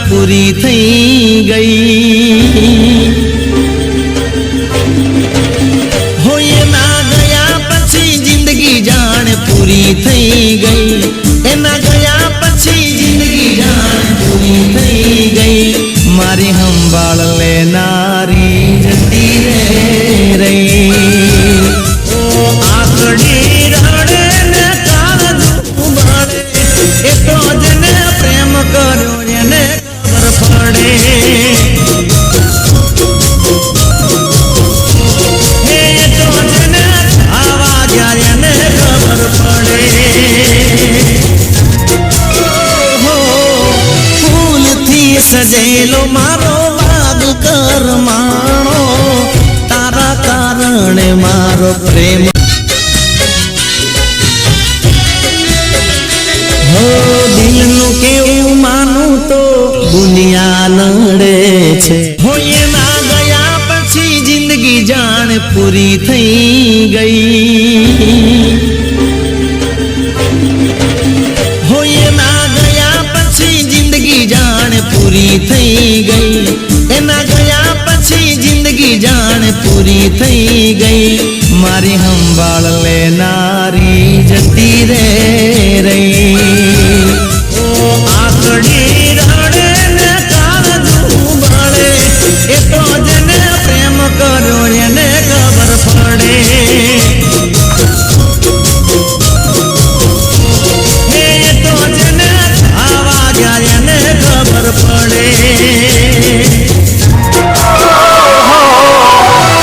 પૂરી થઈ ગઈ। હોય એના ગયા પછી જિંદગી જાણે પૂરી થઈ ગઈ। એના ગયા પછી જિંદગી જાણે પૂરી થઈ ગઈ। મારી સંભાળ લેનારી જતી રહી। ઓ આકડી રડે ને કાળજું બાળે, એ તો જેને પ્રેમ કર્યો એને ખબર પડે। એ તો જેને આવા ગયા એને ખબર પડે। ફૂલથી સજેલો મારો બાગ કરમાણો, તારા કારણે મારો પ્રેમ હો। દિલનું કેવું માનું તો દુનિયા નડે છે। હોય એના ગયા પછી જિંદગી જાણે પૂરી થઈ ગઈ। હોય એના ગયા પછી જિંદગી જાણે પૂરી થઈ ગઈ। એના ગયા પછી જિંદગી જાણે પૂરી થઈ ગઈ। મારી સંભાળ લેનારી જતી રહી। ઓ આકડી રડે ને કાળજું બાળે, એ તો જેને પ્રેમ કર્યો એને ખબર પડે। એ તો જેને આવા ગયા એને ખબર પડે।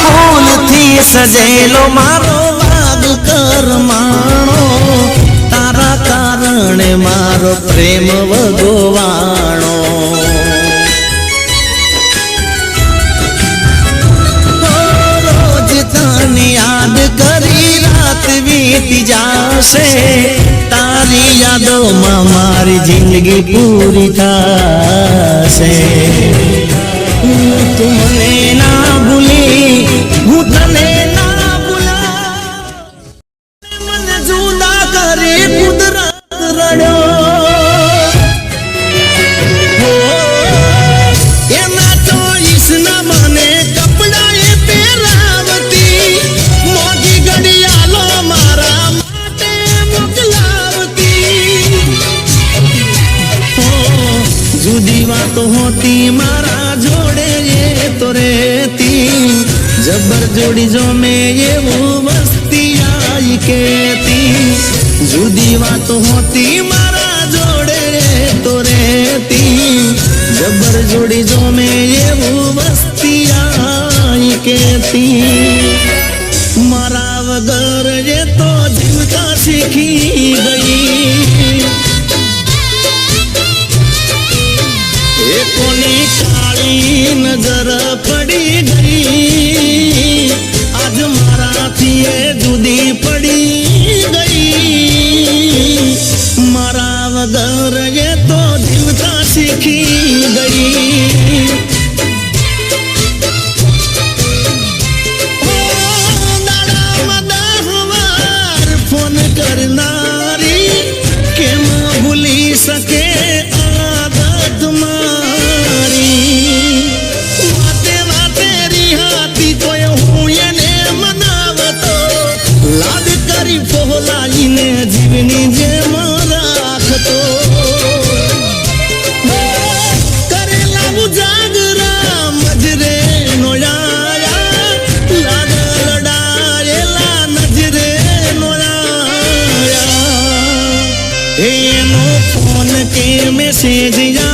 ફૂલથી સજેલો મારો બાગ કરમાણો, તારા કારણે મારો પ્રેમ ભગવાણો। રોજ તને યાદ કરી રાત વીતી જાશે, તારી યાદોમાં મારી જિંદગી પૂરી થશે। તું મને ના ભૂલી, હું તને ના ભૂલા, મને જુદા કરી કુદરત રડ્યો। એના ચોઈસ ના મને કપડા એ પહેરાવતી, મોટી ઘડિયાળો મારા માટે મોકલાવતી। જુદી વાતો હોતી મારા જોડે એ તો રહેતી, જબર જોડી જો મેં એવું મસ્તી आई कहती। जुदी बात होती मारा जोड़े तो रहती, जबर जोड़ी जो में ये वो मस्ती आई कहती। मारा वगर ये तो जीवता सीखी गई, कोनी काली नजर पड़ी गई, आज मारा थी ये जुदी पड़ी गई। मारा वगर ये तो जीवता सीखी गई। फोन करनारी के मां भूली सके आदत मारी, वाते वाते रिहाती तो हूँ ने मनावतो, लाद करी पोहलाई ने जीवनी जे राखतो। करेला उजागरा मजरे नोयाया, लाद लड़ाएला नजरे नोयाया। एनो फोन के मैसेज या